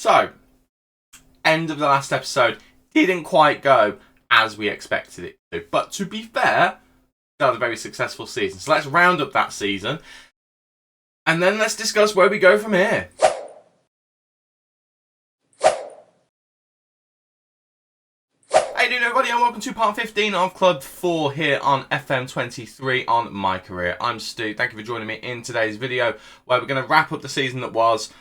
So, end of the last episode didn't quite go as we expected it to. But to be fair, that was a very successful season. So let's round up that season. And then let's discuss where we go from here. How you doing, everybody, and welcome to part 15 of Club 4 here on FM23 on My Career. I'm Stu. Thank you for joining me in today's video, where we're going to wrap up the season that was.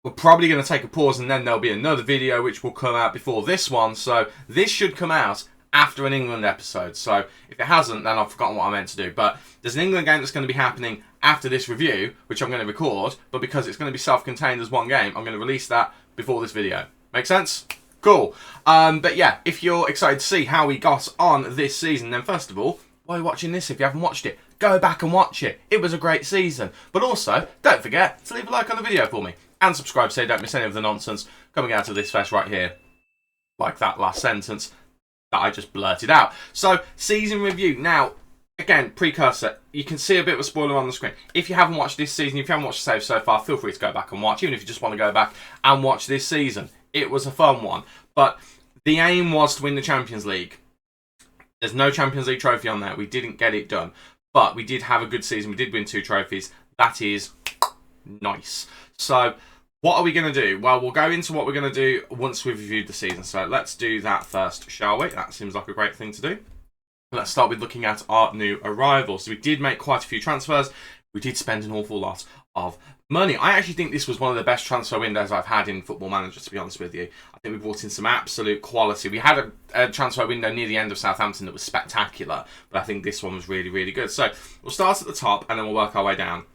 We're probably going to take a pause, and then there'll be another video which will come out before this one. So this should come out after an England episode. So if it hasn't, then I've forgotten what I meant to do. But there's an England game that's going to be happening after this review, which I'm going to record. But because it's going to be self-contained as one game, I'm going to release that before this video. Make sense? Cool. But yeah, if you're excited to see how we got on this season, then first of all, why are you watching this if you haven't watched it? Go back and watch it. It was a great season. But also, don't forget to leave a like on the video for me. And subscribe so you don't miss any of the nonsense coming out of this fest right here. Like that last sentence that I just blurted out. So, season review. Now, again, precursor. You can see a bit of a spoiler on the screen. If you haven't watched this season, if you haven't watched the save so far, feel free to go back and watch. Even if you just want to go back and watch this season. It was a fun one. But the aim was to win the Champions League. There's no Champions League trophy on there. We didn't get it done. But we did have a good season. We did win 2 trophies. That is nice. So, what are we going to do? Well, we'll go into what we're going to do once we've reviewed the season. So, let's do that first, shall we? That seems like a great thing to do. Let's start with looking at our new arrivals. So, we did make quite a few transfers. We did spend an awful lot of money. I actually think this was one of the best transfer windows I've had in Football Manager, to be honest with you. I think we brought in some absolute quality. We had a transfer window near the end of Southampton that was spectacular, but I think this one was really, really good. So, we'll start at the top and then we'll work our way down.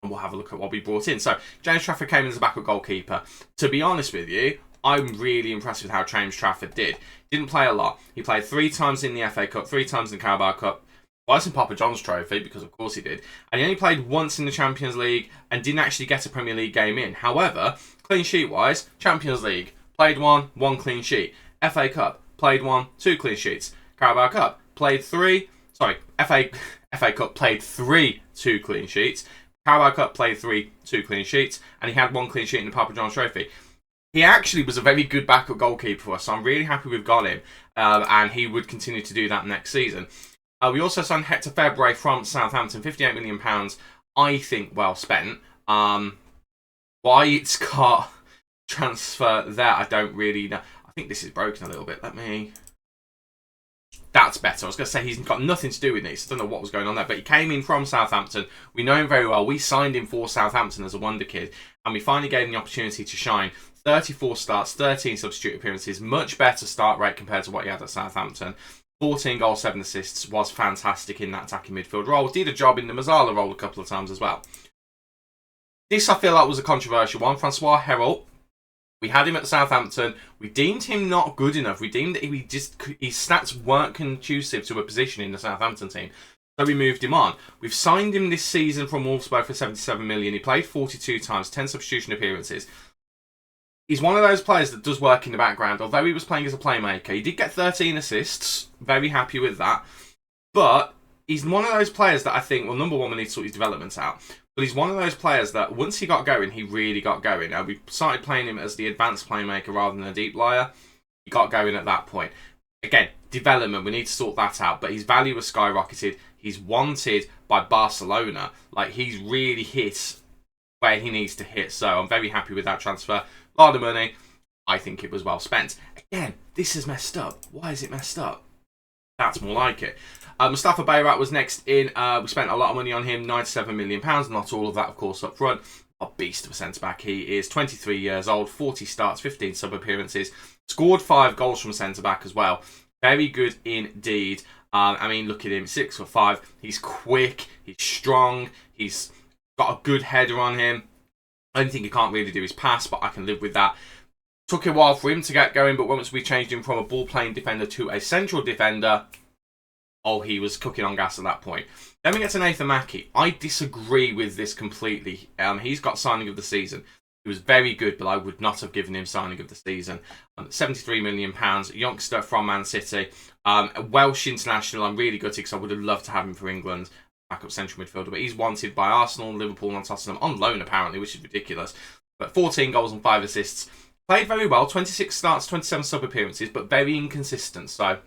And we'll have a look at what we brought in. So, James Trafford came in as a backup goalkeeper. To be honest with you, I'm really impressed with how James Trafford did. Didn't play a lot. He played 3 times in the FA Cup, 3 times in the Carabao Cup, twice in Papa John's Trophy, because of course he did. And he only played once in the Champions League and didn't actually get a Premier League game in. However, clean sheet-wise, Champions League, played 1, 1 clean sheet. FA Cup, played 1, 2 clean sheets. Carabao Cup, played 3. Sorry, FA Cup, played 3, 2 clean sheets. Carabao Cup, played 3, 2 clean sheets, and he had 1 clean sheet in the Papa John's Trophy. He actually was a very good backup goalkeeper for us, so I'm really happy we've got him, and he would continue to do that next season. We also signed Hector February from Southampton, £58 million, I think well spent. Why it's got transfer there, I don't really know. I think this is broken a little bit. That's better. I was going to say he's got nothing to do with this. I don't know what was going on there. But he came in from Southampton. We know him very well. We signed him for Southampton as a wonder kid. And we finally gave him the opportunity to shine. 34 starts, 13 substitute appearances. Much better start rate compared to what he had at Southampton. 14 goals, 7 assists. Was fantastic in that attacking midfield role. Did a job in the Mazzala role a couple of times as well. This I feel like was a controversial one. Francois Herald. We had him at Southampton. We deemed him not good enough. We deemed that his stats weren't conducive to a position in the Southampton team. So we moved him on. We've signed him this season from Wolfsburg for £77 million. He played 42 times, 10 substitution appearances. He's one of those players that does work in the background. Although he was playing as a playmaker, he did get 13 assists. Very happy with that. But he's one of those players that I think, well, number one, we need to sort his development out. But he's one of those players that once he got going, he really got going. We started playing him as the advanced playmaker rather than a deep liar. He got going at that point. Again, development, we need to sort that out. But his value has skyrocketed. He's wanted by Barcelona. Like, he's really hit where he needs to hit. So I'm very happy with that transfer. A lot of money. I think it was well spent. Again, this is messed up. Why is it messed up? That's more like it. Mustafa Bayrat was next in. We spent a lot of money on him, £97 million. Not all of that, of course, up front. A beast of a centre-back. He is 23 years old, 40 starts, 15 sub-appearances. Scored 5 goals from centre-back as well. Very good indeed. I mean, look at him, 6'5". He's quick, he's strong, he's got a good header on him. I don't think he can't really do his pass, but I can live with that. Took a while for him to get going, but once we changed him from a ball-playing defender to a central defender, oh, he was cooking on gas at that point. Then we get to Nathan Mackie. I disagree with this completely. He's got signing of the season. He was very good, but I would not have given him signing of the season. £73 million, youngster from Man City. A Welsh international. I'm really gutted because I would have loved to have him for England. Backup central midfielder, but he's wanted by Arsenal, Liverpool and Tottenham on loan apparently, which is ridiculous. But 14 goals and 5 assists. Played very well, 26 starts, 27 sub-appearances, but very inconsistent. So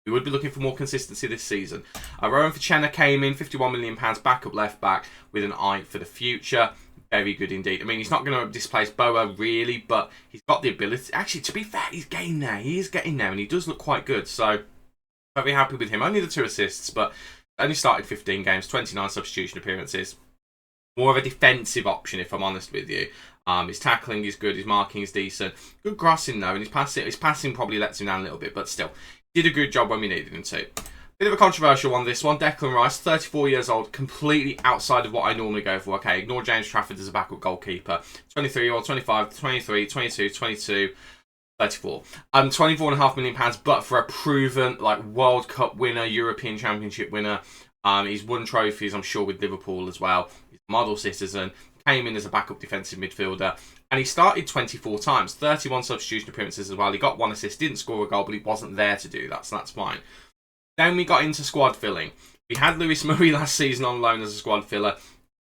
we would be looking for more consistency this season. Rowan Fichenna came in, £51 million backup left back with an eye for the future. Very good indeed. I mean, he's not going to displace Boa really, but he's got the ability. Actually, to be fair, he's getting there. He is getting there, and he does look quite good. So very happy with him. Only the 2 assists, but only started 15 games, 29 substitution appearances. More of a defensive option, if I'm honest with you. His tackling is good, his marking is decent. Good crossing though, and his passing probably lets him down a little bit, but still, did a good job when we needed him to. Bit of a controversial one, this one. Declan Rice, 34 years old, completely outside of what I normally go for. Okay, ignore James Trafford as a backup goalkeeper. 23-year-old, 25, 23, 22, 22, 34. £24.5 million, but for a proven like World Cup winner, European Championship winner. He's won trophies, I'm sure, with Liverpool as well. He's a model citizen. Came in as a backup defensive midfielder, and he started 24 times, 31 substitution appearances as well. He got 1 assist, didn't score a goal, but he wasn't there to do that, so that's fine. Then we got into squad filling. We had Lewis Murray last season on loan as a squad filler.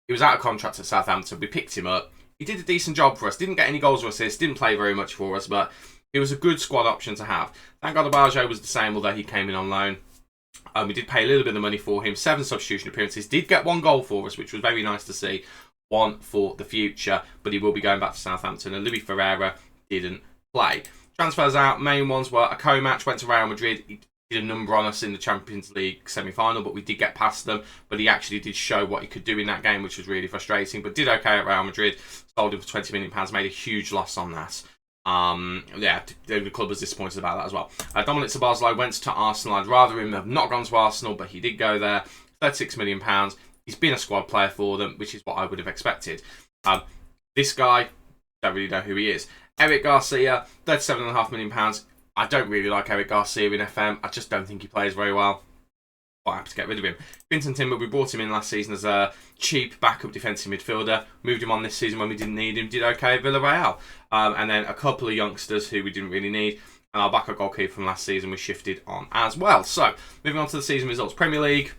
He was out of contract at Southampton. We picked him up. He did a decent job for us. Didn't get any goals or assists, didn't play very much for us, but it was a good squad option to have. Thank God Abajo was the same, although he came in on loan. We did pay a little bit of money for him. 7 substitution appearances. Did get 1 goal for us, which was very nice to see. 1 for the future, but he will be going back to Southampton, and Louis Ferreira didn't play. Transfers out, main ones were a co-match, went to Real Madrid. He did a number on us in the Champions League semi-final, but we did get past them. But he actually did show what he could do in that game, which was really frustrating, but did okay at Real Madrid. Sold him for £20 million, made a huge loss on that. Yeah, the club was disappointed about that as well. Dominic Szoboszlai went to Arsenal. I'd rather him have not gone to Arsenal, but he did go there. £36 million. He's been a squad player for them, which is what I would have expected. This guy, don't really know who he is. Eric Garcia, £37.5 million. I don't really like Eric Garcia in FM. I just don't think he plays very well. Quite happy to get rid of him. Vincent Timber, we brought him in last season as a cheap backup defensive midfielder. Moved him on this season when we didn't need him. Did okay at Villarreal. And then a couple of youngsters who we didn't really need. And our backup goalkeeper from last season we shifted on as well. So, moving on to the season results. Premier League.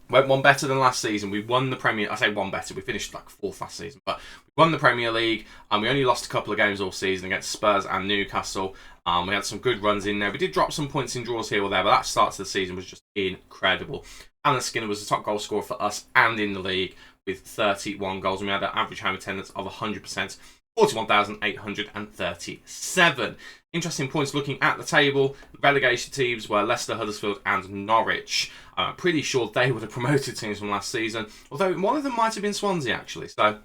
Went 1 better than last season. We won the Premier... I say 1 better. We finished like 4th last season. But we won the Premier League. And we only lost a couple of games all season against Spurs and Newcastle. We had some good runs in there. We did drop some points in draws here or there. But that start to the season was just incredible. Alan Skinner was the top goal scorer for us and in the league with 31 goals. And we had an average home attendance of 100%. 41,837. Interesting points looking at the table. The relegation teams were Leicester, Huddersfield and Norwich. I'm pretty sure they would have promoted teams from last season. Although one of them might have been Swansea actually. So I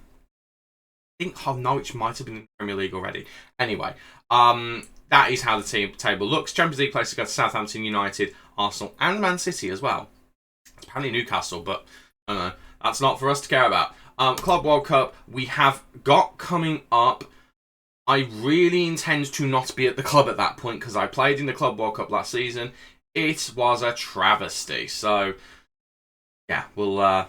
think Norwich might have been in the Premier League already. Anyway, that is how the table looks. Champions League places go to Southampton, United, Arsenal and Man City as well. It's apparently Newcastle, but I don't know. That's not for us to care about. Club World Cup we have got coming up. I really intend to not be at the club at that point because I played in the Club World Cup last season. It was a travesty. So, yeah, we'll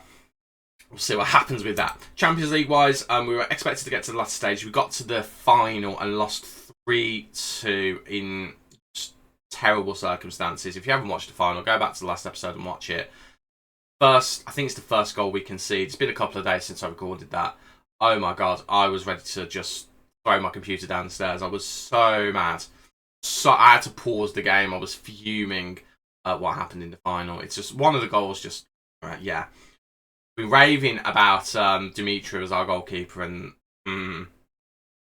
see what happens with that. Champions League wise, we were expected to get to the last stage. We got to the final and lost 3-2 in terrible circumstances. If you haven't watched the final, go back to the last episode and watch it. I think it's the first goal we conceded. It's been a couple of days since I recorded that. Oh my god, I was ready to just throw my computer downstairs. I was so mad. So I had to pause the game. I was fuming at what happened in the final. It's just one of the goals. Just yeah, we're raving about Dimitri as our goalkeeper, and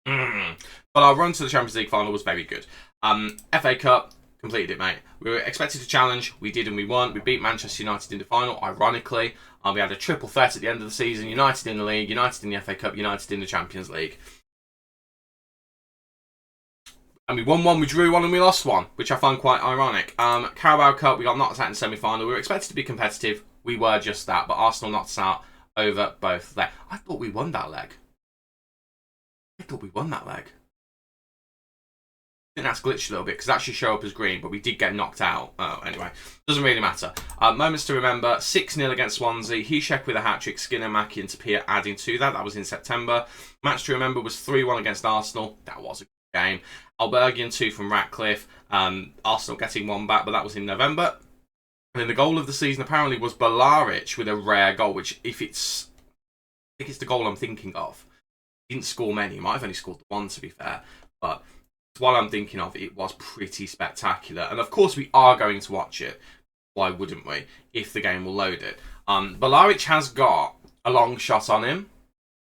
but our run to the Champions League final was very good. FA Cup. Completed it, mate. We were expected to challenge. We did and we won. We beat Manchester United in the final, ironically. We had a triple threat at the end of the season. United in the league, United in the FA Cup, United in the Champions League. And we won 1, we drew 1 and we lost 1, which I find quite ironic. Carabao Cup, we got knocked out in semi-final. We were expected to be competitive. We were just that, but Arsenal knocked us out over both there. I thought we won that leg. I think that's glitched a little bit because that should show up as green, but we did get knocked out. Oh, anyway, doesn't really matter. Moments to remember: 6-0 against Swansea. Hishek with a hat-trick. Skinner, Mackie and Tapia adding to that. That was in September. Match to remember was 3-1 against Arsenal. That was a good game. Albergian 2 from Ratcliffe. Arsenal getting 1 back, but that was in November. And then the goal of the season apparently was Balaric with a rare goal, which I think it's the goal I'm thinking of. He didn't score many. He might have only scored the one, to be fair. But what I'm thinking of, it was pretty spectacular. And of course, we are going to watch it. Why wouldn't we? If the game will load it. Vlahovic has got a long shot on him.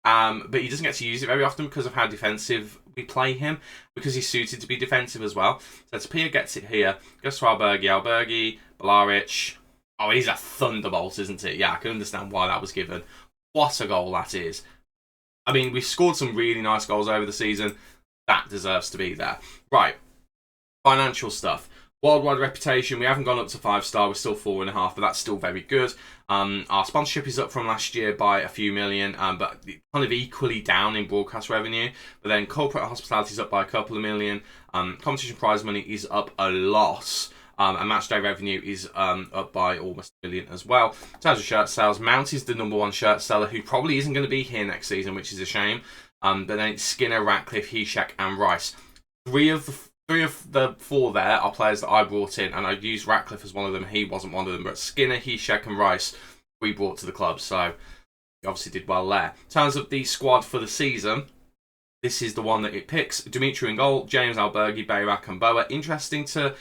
But he doesn't get to use it very often because of how defensive we play him, because he's suited to be defensive as well. So Tapia gets it here, goes to Albergi, Vlahovic. Oh, he's a thunderbolt, isn't he? Yeah, I can understand why that was given. What a goal that is. I mean, we've scored some really nice goals over the season. That deserves to be there. Right, financial stuff. Worldwide reputation, we haven't gone up to 5-star, we're still 4.5, but that's still very good. Our sponsorship is up from last year by a few million, but kind of equally down in broadcast revenue. But then corporate hospitality is up by a couple of million. Competition prize money is up a lot. And matchday revenue is up by almost $1 million as well. In terms of shirt sales, Mount is the #1 shirt seller, who probably isn't going to be here next season, which is a shame. But then it's Skinner, Ratcliffe, Hishak and Rice. Three of the 4 there are players that I brought in, and I used Ratcliffe as one of them. He wasn't one of them, but Skinner, Hishak and Rice we brought to the club, so he obviously did well there. In terms of the squad for the season, this is the one that it picks. Dimitri in goal, James, Albergi, Bayrak and Boa. Interesting to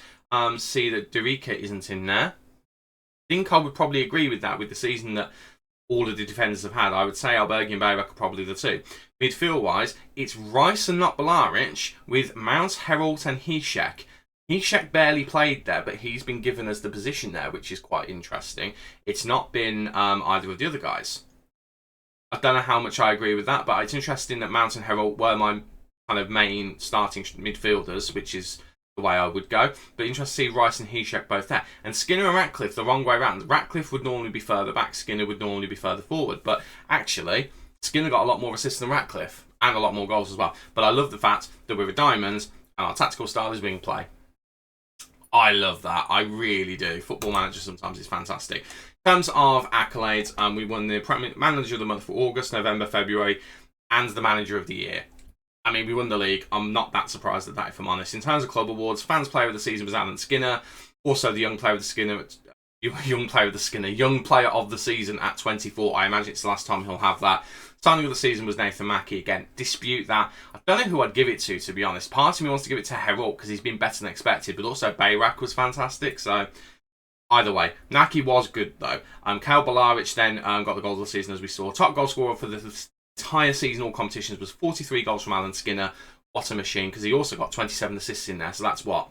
see that Durica isn't in there. I think I would probably agree with that with the season that all of the defenders have had. I would say Albergi and Bayrak are probably the 2. Midfield-wise, it's Rice and not Vlahovic with Mount, Herald and Hishak. Hishak barely played there, but he's been given as the position there, which is quite interesting. It's not been either of the other guys. I don't know how much I agree with that, but it's interesting that Mount and Herald were my kind of main starting midfielders, which is the way I would go. But interesting to see Rice and Hishak both there. And Skinner and Ratcliffe the wrong way around. Ratcliffe would normally be further back, Skinner would normally be further forward. But actually, Skinner got a lot more assists than Ratcliffe, and a lot more goals as well. But I love the fact that we're a diamonds, and our tactical style is wing play. I love that. I really do. Football Manager sometimes is fantastic. In terms of accolades, we won the Manager of the Month for August, November, February, and the Manager of the Year. I mean, we won the league. I'm not that surprised at that, if I'm honest. In terms of club awards, Fans Player of the Season was Alan Skinner. Also, the Young Player of the Season at 24. I imagine it's the last time he'll have that. Signing of the season was Nathan Mackey. Again, dispute that. I don't know who I'd give it to be honest. Part of me wants to give it to Herald because he's been better than expected, but also Bayrak was fantastic. So, either way, Naki was good though. Cal Vlahovic then got the goal of the season, as we saw. Top goal scorer for the entire season, all competitions, was 43 goals from Alan Skinner. What a machine, because he also got 27 assists in there. So that's what?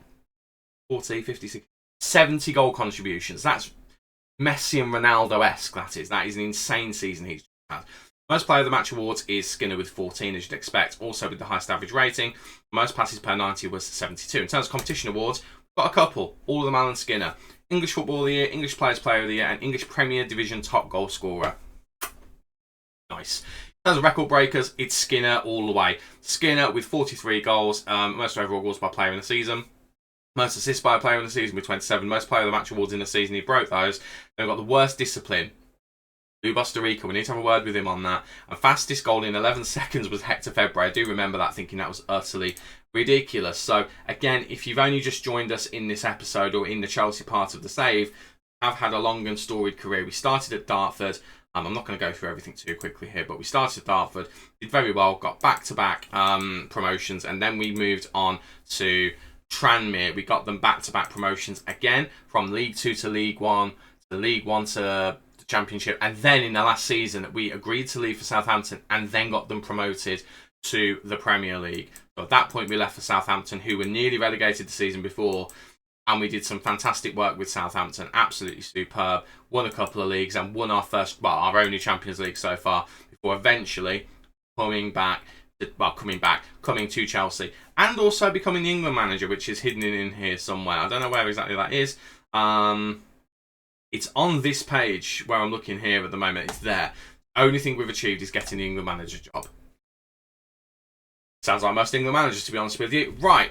40, 50, 70 goal contributions. That's Messi and Ronaldo-esque, that is. That is an insane season he's had. Most player of the match awards is Skinner with 14, as you'd expect, also with the highest average rating. Most passes per 90 was 72. In terms of competition awards, we've got a couple, all of them Alan Skinner. English Football of the Year, English Players Player of the Year, and English Premier Division top goal scorer. Nice. In terms of record breakers, it's Skinner all the way. Skinner with 43 goals, most overall goals by player in the season. Most assists by a player in the season with 27. Most player of the match awards in the season, he broke those. They've got the worst discipline. Costa Rica, we need to have a word with him on that. And fastest goal in 11 seconds was Hector February. I do remember that, thinking that was utterly ridiculous. So, again, if you've only just joined us in this episode or in the Chelsea part of the save, I've had a long and storied career. We started at Dartford. I'm not going to go through everything too quickly here, but we started at Dartford, did very well, got back-to-back promotions, and then we moved on to Tranmere. We got them back-to-back promotions again, from League 2 to League 1, to League 1 to Championship, and then in the last season we agreed to leave for Southampton and then got them promoted to the Premier League. So at that point we left for Southampton, who were nearly relegated the season before, and we did some fantastic work with Southampton, absolutely superb, won a couple of leagues and won our only Champions League so far, before eventually coming to Chelsea, and also becoming the England manager, which is hidden in here somewhere. I don't know where exactly that is. It's on this page where I'm looking here at the moment. It's there. Only thing we've achieved is getting the England manager job. Sounds like most England managers, to be honest with you. Right.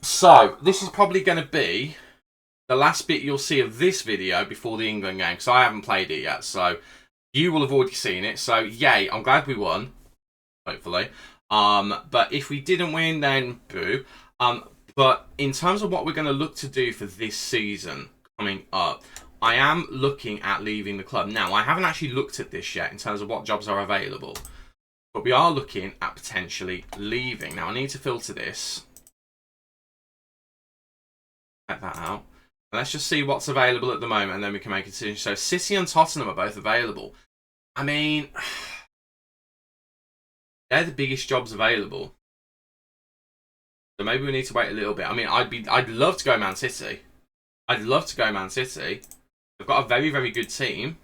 So, this is probably going to be the last bit you'll see of this video before the England game, because I haven't played it yet. So, you will have already seen it. So, yay. I'm glad we won. Hopefully. But if we didn't win, then boo. But in terms of what we're going to look to do for this season coming up, I am looking at leaving the club. Now, I haven't actually looked at this yet in terms of what jobs are available. But we are looking at potentially leaving. Now, I need to filter this. Get that out. And let's just see what's available at the moment, and then we can make a decision. So, City and Tottenham are both available. I mean, they're the biggest jobs available. So maybe we need to wait a little bit. I mean, I'd love to go Man City. I'd love to go Man City. They've got a very, very good team.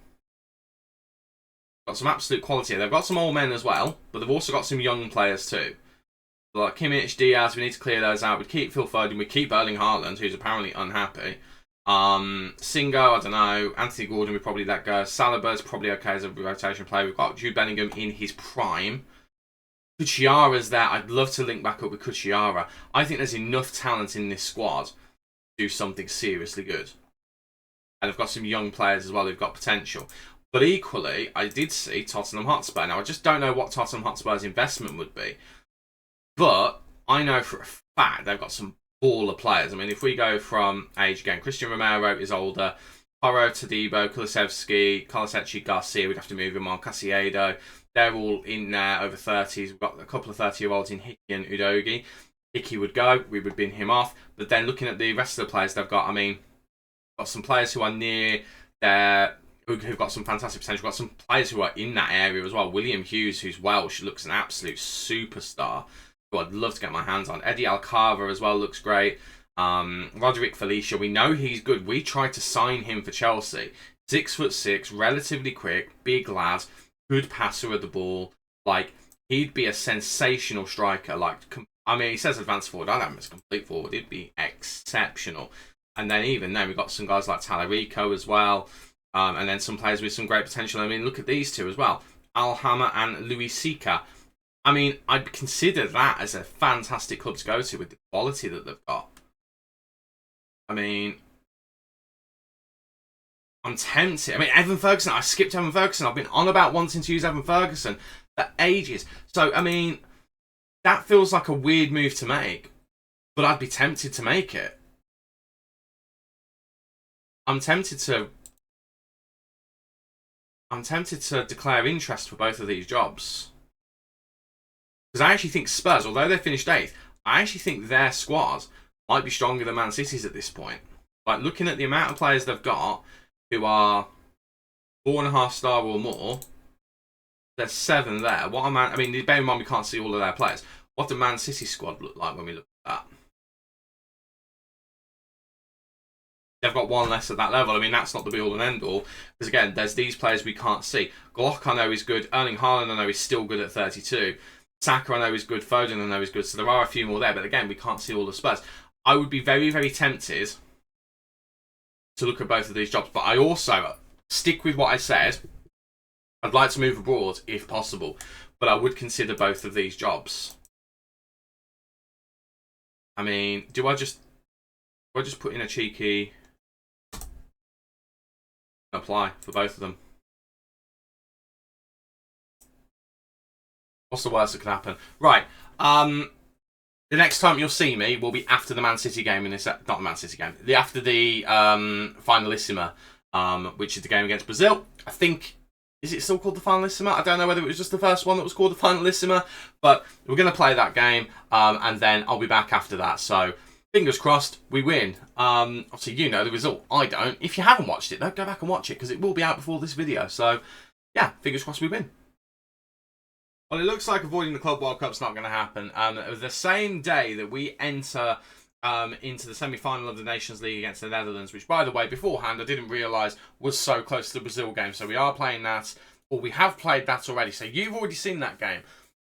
Got some absolute quality. They've got some old men as well, but they've also got some young players too. Like Kimmich, Diaz, we need to clear those out. We'd keep Phil Foden, we keep Erling Haaland, who's apparently unhappy. Singo, I don't know. Anthony Gordon, we probably let go. Saliba's probably okay as a rotation player. We've got Jude Bellingham in his prime. Kuchiara's there. I'd love to link back up with Kuchiara. I think there's enough talent in this squad to do something seriously good. And they've got some young players as well who've got potential. But equally, I did see Tottenham Hotspur. Now, I just don't know what Tottenham Hotspur's investment would be. But I know for a fact they've got some baller players. I mean, if we go from age again, Christian Romero is older. Porro, Todibo, Kulusevski, Kolaseci, Garcia, we'd have to move him on. Casiedo, they're all in there over 30s. We've got a couple of 30-year-olds in Hickey and Udogi. Hickey would go, we would bin him off. But then looking at the rest of the players they've got, I mean, got some players who are near their... who've got some fantastic potential. We've got some players who are in that area as well. William Hughes, who's Welsh, looks an absolute superstar, who I'd love to get my hands on. Eddie Alcava as well looks great. Roderick Felicia, we know he's good. We tried to sign him for Chelsea. 6'6", relatively quick, big lad, good passer of the ball. Like, he'd be a sensational striker. Like, I mean, he says advanced forward. I'd have him as complete forward. He'd be exceptional. And then even then, we've got some guys like Talarico as well. And then some players with some great potential. I mean, look at these two as well. Alhama and Luis Sika. I mean, I'd consider that as a fantastic club to go to with the quality that they've got. I mean, I'm tempted. I mean, Evan Ferguson, I skipped Evan Ferguson. I've been on about wanting to use Evan Ferguson for ages. So, I mean, that feels like a weird move to make. But I'd be tempted to make it. I'm tempted to declare interest for both of these jobs. Because I actually think Spurs, although they finished 8th, I actually think their squad might be stronger than Man City's at this point. Like, looking at the amount of players they've got who are 4.5 star or more, there's 7 there. I mean, bear in mind we can't see all of their players. What does Man City squad look like when we look at that? They've got 1 less at that level. I mean, that's not the be-all and end-all. Because, again, there's these players we can't see. Glock, I know, is good. Erling Haaland, I know, is still good at 32. Saka, I know, is good. Foden, I know, is good. So there are a few more there. But, again, we can't see all the Spurs. I would be very, very tempted to look at both of these jobs. But I also stick with what I said. I'd like to move abroad, if possible. But I would consider both of these jobs. I mean, do I just put in a cheeky... apply for both of them? What's the worst that could happen? Right. The next time you'll see me will be after the Man City game in this... not the Man City game. After the Finalissima, which is the game against Brazil. I think... is it still called the Finalissima? I don't know whether it was just the first one that was called the Finalissima. But we're going to play that game. And then I'll be back after that. So... fingers crossed, we win. Obviously, you know the result. I don't. If you haven't watched it, though, go back and watch it, because it will be out before this video. So, yeah, fingers crossed we win. Well, it looks like avoiding the Club World Cup's not going to happen. The same day that we enter into the semi-final of the Nations League against the Netherlands, which, by the way, beforehand, I didn't realise was so close to the Brazil game. So we are playing that, or we have played that already. So you've already seen that game.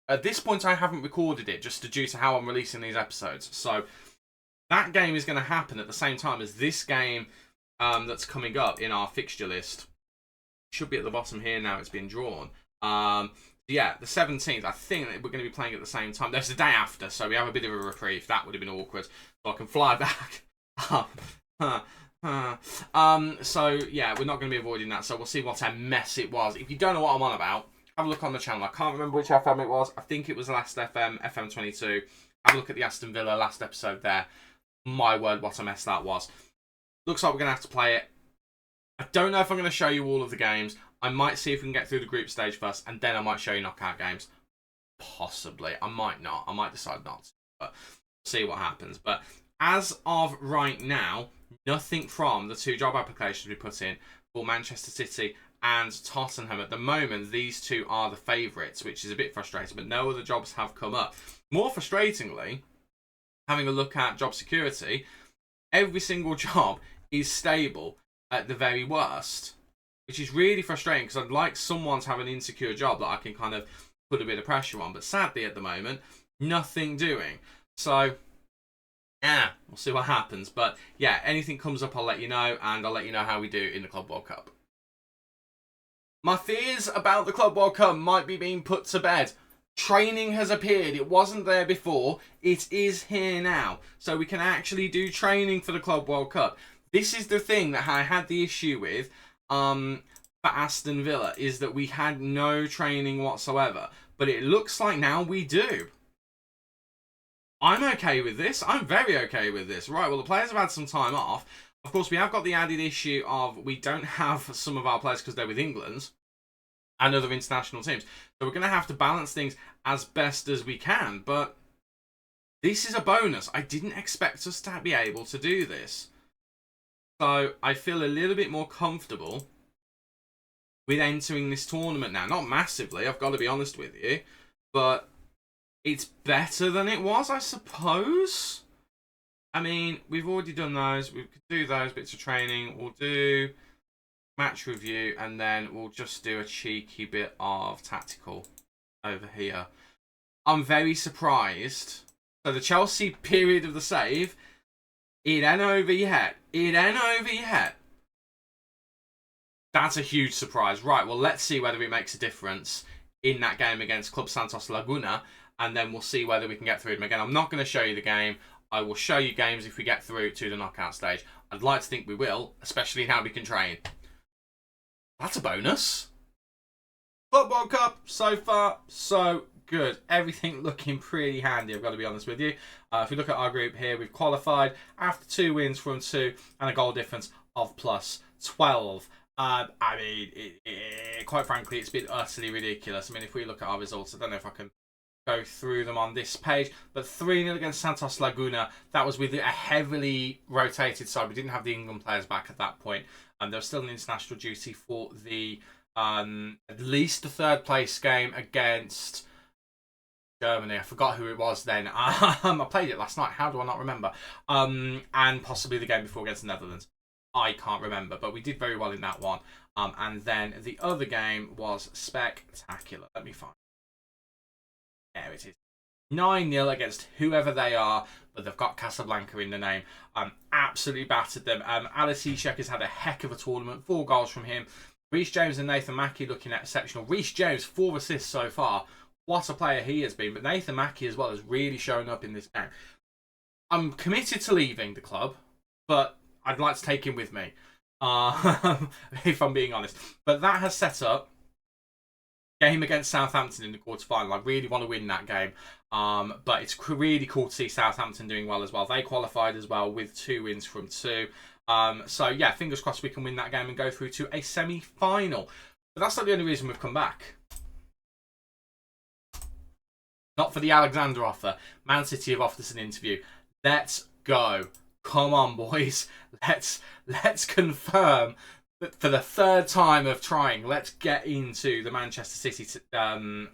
At this point, I haven't recorded it, just due to how I'm releasing these episodes. So... that game is going to happen at the same time as this game that's coming up in our fixture list. Should be at the bottom here now. It's been drawn. Yeah, the 17th. I think that we're going to be playing at the same time. There's the day after, so we have a bit of a reprieve. That would have been awkward. So I can fly back. So, yeah, we're not going to be avoiding that. So we'll see what a mess it was. If you don't know what I'm on about, have a look on the channel. I can't remember which FM it was. I think it was the last FM, FM22. Have a look at the Aston Villa last episode there. My word, what a mess that was. Looks like we're going to have to play it. I don't know if I'm going to show you all of the games. I might see if we can get through the group stage first, and then I might show you knockout games. Possibly. I might not. I might decide not to. But see what happens. But as of right now, nothing from the 2 job applications we put in for Manchester City and Tottenham. At the moment, these 2 are the favourites, which is a bit frustrating, but no other jobs have come up. More frustratingly, having a look at job security, every single job is stable at the very worst, which is really frustrating because I'd like someone to have an insecure job that I can kind of put a bit of pressure on, but sadly at the moment, nothing doing. So, yeah, we'll see what happens. But yeah, anything comes up, I'll let you know, and I'll let you know how we do in the Club World Cup. My fears about the Club World Cup might be being put to bed. Training has appeared. It wasn't there before. It is here now. So we can actually do training for the Club World Cup. This is the thing that I had the issue with for Aston Villa, is that we had no training whatsoever. But it looks like now we do. I'm okay with this. I'm very okay with this. Right, well, the players have had some time off. Of course, we have got the added issue of we don't have some of our players because they're with England and other international teams. So we're going to have to balance things as best as we can. But this is a bonus. I didn't expect us to be able to do this. So I feel a little bit more comfortable with entering this tournament now. Not massively, I've got to be honest with you. But it's better than it was, I suppose. I mean, we've already done those. We could do those bits of training. We'll do match review, and then we'll just do a cheeky bit of tactical over here. I'm very surprised. So the Chelsea period of the save, it ain't over yet. It ain't over yet. That's a huge surprise. Right, well, let's see whether it makes a difference in that game against Club Santos Laguna, and then we'll see whether we can get through them again. I'm not going to show you the game. I will show you games if we get through to the knockout stage. I'd like to think we will, especially how we can train. That's a bonus. Club World Cup, so far, so good. Everything looking pretty handy, I've got to be honest with you. If we look at our group here, we've qualified after 2 wins from 2 and a goal difference of plus 12. I mean, quite frankly, it's been utterly ridiculous. I mean, if we look at our results, I don't know if I can go through them on this page, but 3-0 against Santos Laguna. That was with a heavily rotated side. We didn't have the England players back at that point, and there was still an international duty for the at least the 3rd place game against Germany. I forgot who it was then. I played it last night. How do I not remember? And possibly the game before against the Netherlands. I can't remember, but we did very well in that one. And then the other game was spectacular. Let me find. There it is. 9-0 against whoever they are, but they've got Casablanca in the name. Absolutely battered them. Alice Ishak has had a heck of a tournament. 4 goals from him. Reece James and Nathan Mackie looking exceptional. Reece James, 4 assists so far. What a player he has been. But Nathan Mackie as well has really shown up in this game. I'm committed to leaving the club, but I'd like to take him with me, if I'm being honest. But that has set up game against Southampton in the quarterfinal. I really want to win that game. But it's really cool to see Southampton doing well as well. They qualified as well with 2 wins from 2. So yeah, fingers crossed we can win that game and go through to a semi-final. But that's not the only reason we've come back. Not for the Alexander offer. Man City have offered us an interview. Let's go. Come on, boys. Let's confirm that for the 3rd time of trying, let's get into the Manchester City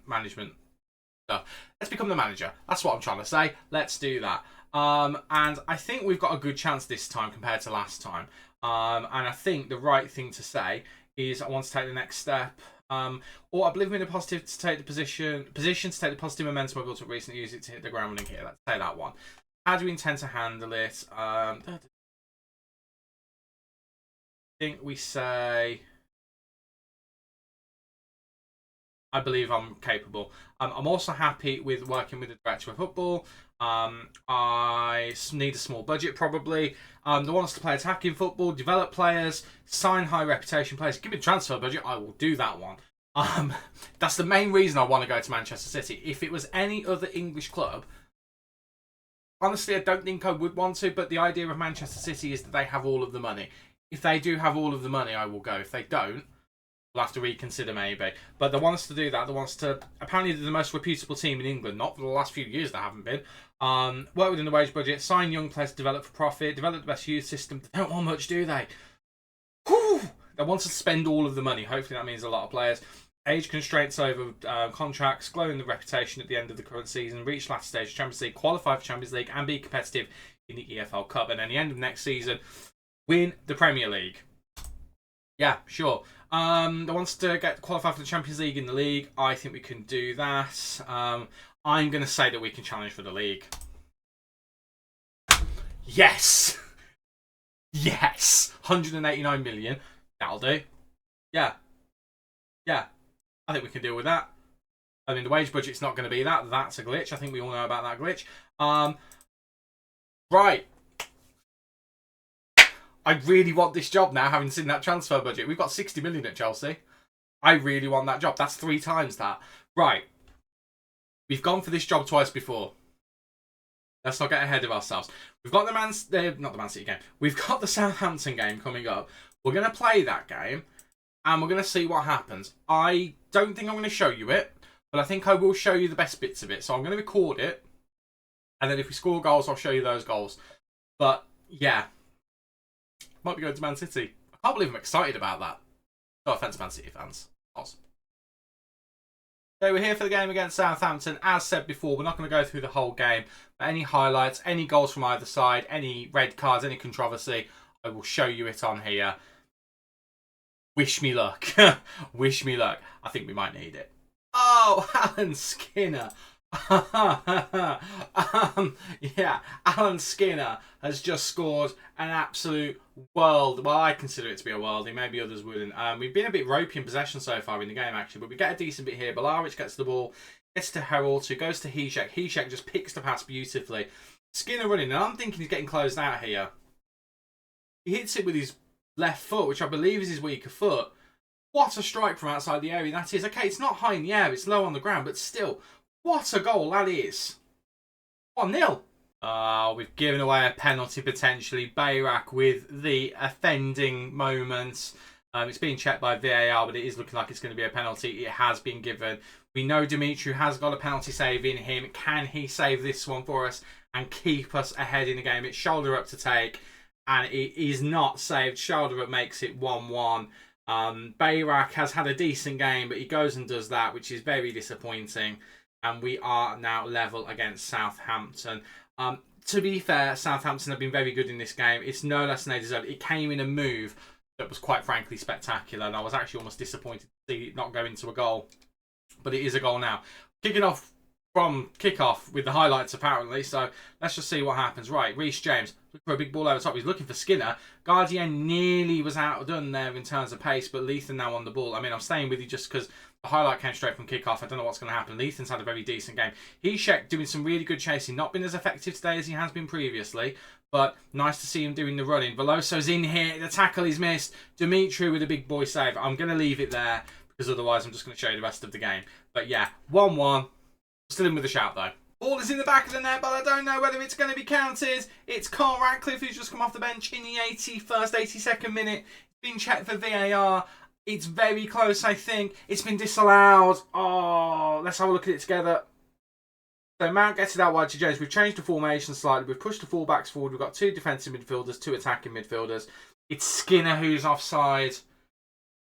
management stuff. Let's become the manager. That's what I'm trying to say. Let's do that. And I think we've got a good chance this time compared to last time. And I think the right thing to say is I want to take the next step. Or I believe I'm in a positive to take the position to take the positive momentum I've built up recently, use it to hit the ground running here. Let's say that one. How do we intend to handle it? I think we say I believe I'm capable. I'm also happy with working with the director of football. I need a small budget probably. They want us to play attacking football, develop players, sign high reputation players. Give me a transfer budget, I will do that one. That's the main reason I want to go to Manchester City. If it was any other English club, honestly, I don't think I would want to, but the idea of Manchester City is that they have all of the money. If they do have all of the money, I will go. If they don't, we'll have to reconsider maybe. But they want us to do that. They want us to, apparently they're the most reputable team in England, not for the last few years they haven't been. Work within the wage budget, sign young players, develop for profit, develop the best youth system. They don't want much, do they? Whew! They want us to spend all of the money. Hopefully that means a lot of players. Age constraints over contracts, glowing the reputation at the end of the current season, reach last stage of Champions League, qualify for Champions League, and be competitive in the EFL Cup. And then the end of next season, win the Premier League. Yeah, sure. They want us to get qualified for the Champions League in the league. I think we can do that. I'm going to say that we can challenge for the league. Yes! Yes! 189 million. That'll do. Yeah. Yeah. I think we can deal with that. I mean, the wage budget's not going to be that. That's a glitch. I think we all know about that glitch. Right. I really want this job now, having seen that transfer budget. We've got 60 million at Chelsea. I really want that job. That's 3 times that. Right. We've gone for this job twice before. Let's not get ahead of ourselves. We've got not the Man City game. We've got the Southampton game coming up. We're going to play that game. And we're going to see what happens. I don't think I'm going to show you it, but I think I will show you the best bits of it. So I'm going to record it, and then if we score goals, I'll show you those goals. But, yeah. Might be going to Man City. I can't believe I'm excited about that. No offence, Man City fans. Awesome. So we're here for the game against Southampton. As said before, we're not going to go through the whole game. But any highlights, any goals from either side, any red cards, any controversy, I will show you it on here. Wish me luck. Wish me luck. I think we might need it. Oh, Alan Skinner. Yeah, Alan Skinner has just scored an absolute world. Well, I consider it to be a worldie. Maybe others wouldn't. We've been a bit ropey in possession so far in the game, actually. But we get a decent bit here. Balaric gets the ball. Gets to Herald, who goes to Hishek. Hishek just picks the pass beautifully. Skinner running. And I'm thinking he's getting closed out here. He hits it with his left foot, which I believe is his weaker foot. What a strike from outside the area that is. Okay, it's not high in the air, it's low on the ground, but still, what a goal that is. 1-0. We've given away a penalty potentially. Bayrak with the offending moment. It's being checked by VAR, but it is looking like it's going to be a penalty. It has been given. We know Dimitri has got a penalty save in him. Can he save this one for us and keep us ahead in the game? It's shoulder up to take. And it is not saved. Shoulder up makes it 1-1. Bayrak has had a decent game, but he goes and does that, which is very disappointing. And we are now level against Southampton. To be fair, Southampton have been very good in this game. It's no less than they deserve. It came in a move that was quite frankly spectacular. And I was actually almost disappointed to see it not go into a goal. But it is a goal now. Kicking off from kickoff with the highlights apparently, so let's just see what happens. Right, Reece James looking for a big ball over top. He's looking for Skinner. Guardian nearly was outdone there in terms of pace, but Lethan now on the ball. I mean, I'm staying with you just because the highlight came straight from kickoff. I don't know what's going to happen. Lethan's had a very decent game. Hishek doing some really good chasing. Not been as effective today as he has been previously, but nice to see him doing the running. Veloso's in here. The tackle is missed. Dimitri with a big boy save. I'm going to leave it there because otherwise I'm just going to show you the rest of the game. But yeah, 1-1. Still in with a shout though. Ball is in the back of the net, but I don't know whether it's going to be counted. It's Carl Ratcliffe who's just come off the bench in the 81st, 82nd minute. It's been checked for VAR. It's very close, I think. It's been disallowed. Oh, let's have a look at it together. So Mount gets it out wide to James. We've changed the formation slightly. We've pushed the fullbacks forward. We've got 2 defensive midfielders, 2 attacking midfielders. It's Skinner who's offside.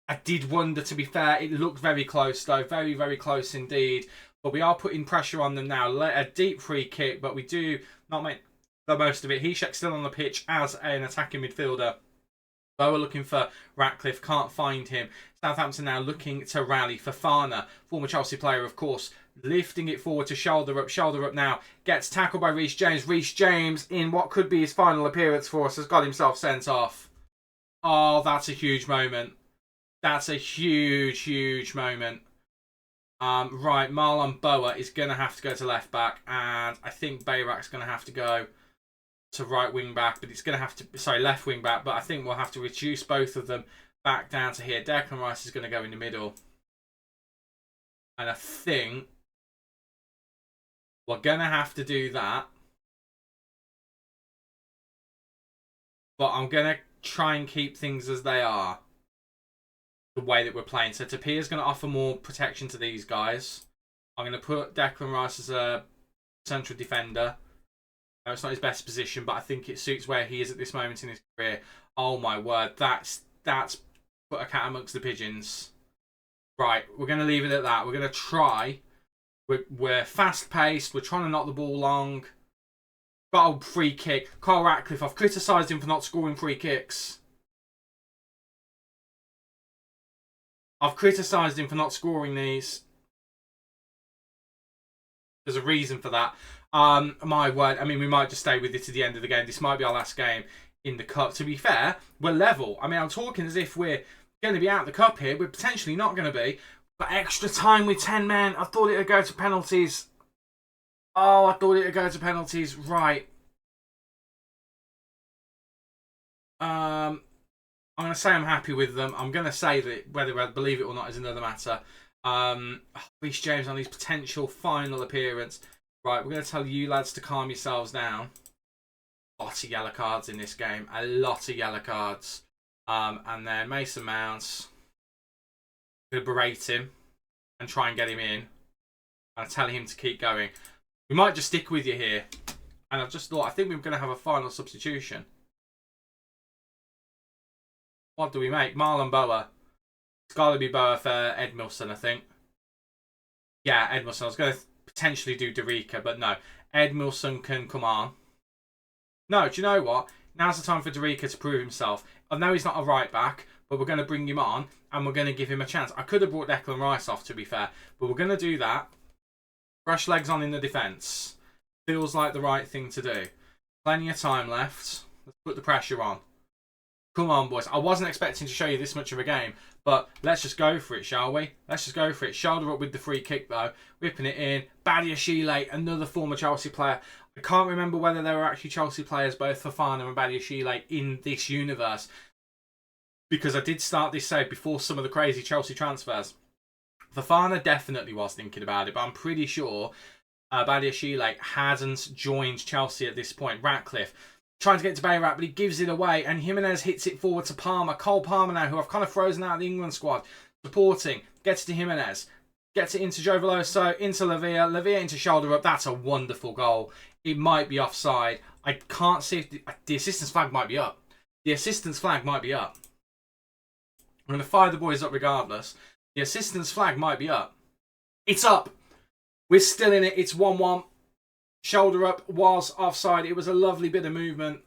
I did wonder, to be fair. It looked very close, though. Very, very close indeed. But we are putting pressure on them now. A deep free kick, but we do not make the most of it. Hishek's still on the pitch as an attacking midfielder. Boa looking for Ratcliffe, can't find him. Southampton now looking to rally for Fana, former Chelsea player, of course, lifting it forward to shoulder up now. Gets tackled by Reece James. Reece James, in what could be his final appearance for us, has got himself sent off. Oh, that's a huge moment. That's a huge, huge moment. Right, Marlon Boa is going to have to go to left back, and I think Bayrak's going to have to go to right wing back, but it's going to have to, sorry, left wing back, but I think we'll have to reduce both of them back down to here. Declan Rice is going to go in the middle, and I think we're going to have to do that, but I'm going to try and keep things as they are. the way that we're playing. So Tapia's going to offer more protection to these guys. I'm going to put Declan Rice as a central defender. No, it's not his best position, but I think it suits where he is at this moment in his career. Oh my word, that's put a cat amongst the pigeons. Right, we're going to leave it at that. We're going to try. We're fast-paced. We're trying to knock the ball long. Got a free kick. Carl Ratcliffe, I've criticised him for not scoring free kicks. I've criticised him for not scoring these. There's a reason for that. My word, I mean, we might just stay with it to the end of the game. This might be our last game in the cup. To be fair, we're level. I mean, I'm talking as if we're going to be out of the cup here. We're potentially not going to be. But extra time with 10 men. I thought it would go to penalties. Oh, I thought it would go to penalties. Right. I'm going to say I'm happy with them. I'm going to say that whether I believe it or not is another matter. Reece James on his potential final appearance. Right, we're going to tell you lads to calm yourselves down. A lot of yellow cards in this game. A lot of yellow cards. And then Mason Mounts. I'm going to berate him and try and get him in. And tell him to keep going. We might just stick with you here. And I've just thought, I think we're going to have a final substitution. What do we make? Marlon Boa. It's got to be Boa for Edmilson, I think. Yeah, Edmilson. I was going to potentially do Derica, but no. Edmilson can come on. No, do you know what? Now's the time for Derica to prove himself. I know he's not a right back, but we're going to bring him on and we're going to give him a chance. I could have brought Declan Rice off, to be fair, but we're going to do that. Fresh legs on in the defence. Feels like the right thing to do. Plenty of time left. Let's put the pressure on. Come on, boys. I wasn't expecting to show you this much of a game, but let's just go for it, shall we? Let's just go for it. Shoulder up with the free kick, though. Whipping it in. Badiashile, another former Chelsea player. I can't remember whether there were actually Chelsea players, both Fofana and Badiashile, in this universe, because I did start this save before some of the crazy Chelsea transfers. Fofana definitely was thinking about it, but I'm pretty sure Badiashile hadn't joined Chelsea at this point. Ratcliffe trying to get to Bayrat, but he gives it away, and Jimenez hits it forward to Palmer. Cole Palmer now, who I've kind of frozen out of the England squad, supporting, gets to Jimenez, gets it into Joe Veloso, into Lavia, Lavia into shoulder up. That's a wonderful goal. It might be offside. I can't see if the assistance flag might be up. The assistance flag might be up. I'm going to fire the boys up regardless. The assistance flag might be up. It's up. We're still in it. It's 1-1. Shoulder up was offside. It was a lovely bit of movement.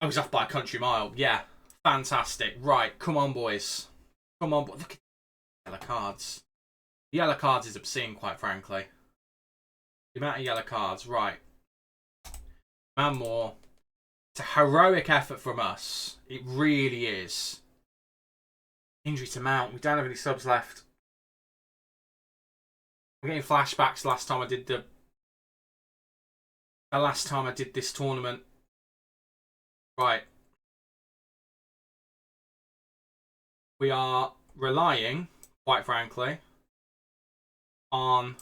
I was off by a country mile. Yeah. Fantastic. Right. Come on, boys. Come on. Look at the yellow cards. The yellow cards is obscene, quite frankly. The amount of yellow cards. Right. Man more. It's a heroic effort from us. It really is. Injury to Mount. We don't have any subs left. I'm getting flashbacks last time I did the last time I did this tournament. Right. We are relying, quite frankly, on...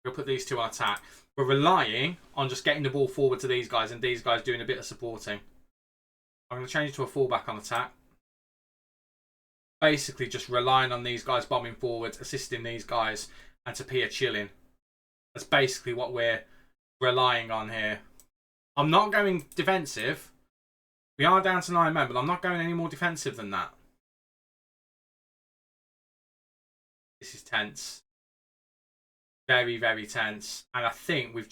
We'll put these two on attack. We're relying on just getting the ball forward to these guys and these guys doing a bit of supporting. I'm going to change it to a fullback on attack. Basically just relying on these guys bombing forwards, assisting these guys, and Tapia chilling. That's basically what we're relying on here. I'm not going defensive. We are down to 9 men, but I'm not going any more defensive than that. This is tense. Very, very tense. And I think we've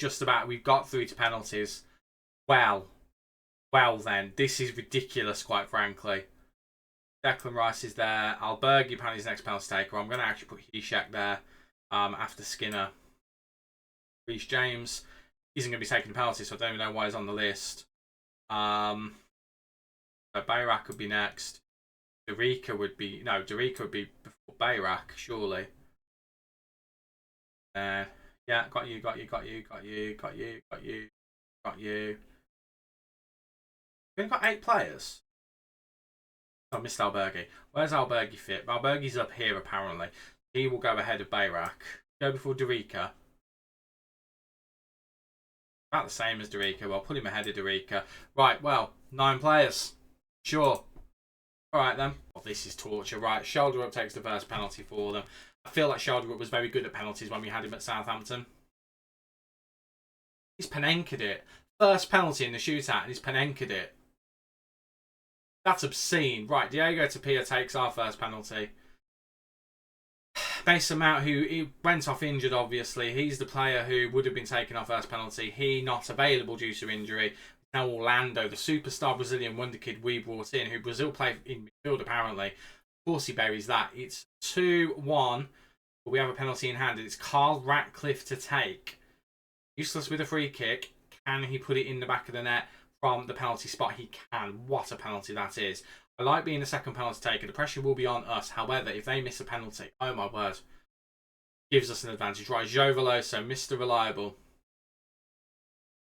got through to penalties. Well then. This is ridiculous, quite frankly. Declan Rice is there. Albergi apparently is the next penalty taker. I'm going to actually put Hishek there after Skinner. Reece James isn't going to be taking the penalty, so I don't even know why he's on the list. So Bayrak could be next. Derica would be before Bayrak, surely. Yeah, got you. We've got 8 players. I missed Albergi. Where's Albergi fit? Albergi's up here apparently. He will go ahead of Bayrak. Go before Derica. About the same as Derica. Well, I'll put him ahead of Derica. Right, well, 9 players. Sure. All right, then. Oh, this is torture. Right, shoulder up takes the first penalty for them. I feel like shoulder up was very good at penalties when we had him at Southampton. He's Panenke'd it. First penalty in the shootout, and he's Panenke'd it. That's obscene. Right, Diego Tapia takes our first penalty. Mason Mount, who went off injured, obviously. He's the player who would have been taking our first penalty. He not available due to injury. Now Orlando, the superstar Brazilian wonder kid we brought in, who Brazil played in midfield apparently. Of course he buries that. It's 2-1. But we have a penalty in hand. It's Carl Ratcliffe to take. Useless with a free kick. Can he put it in the back of the net from the penalty spot? He can. What a penalty that is. I like being the second penalty taker. The pressure will be on us. However, if they miss a penalty, oh my word, gives us an advantage. Right, Joe Veloso, Mr. Reliable.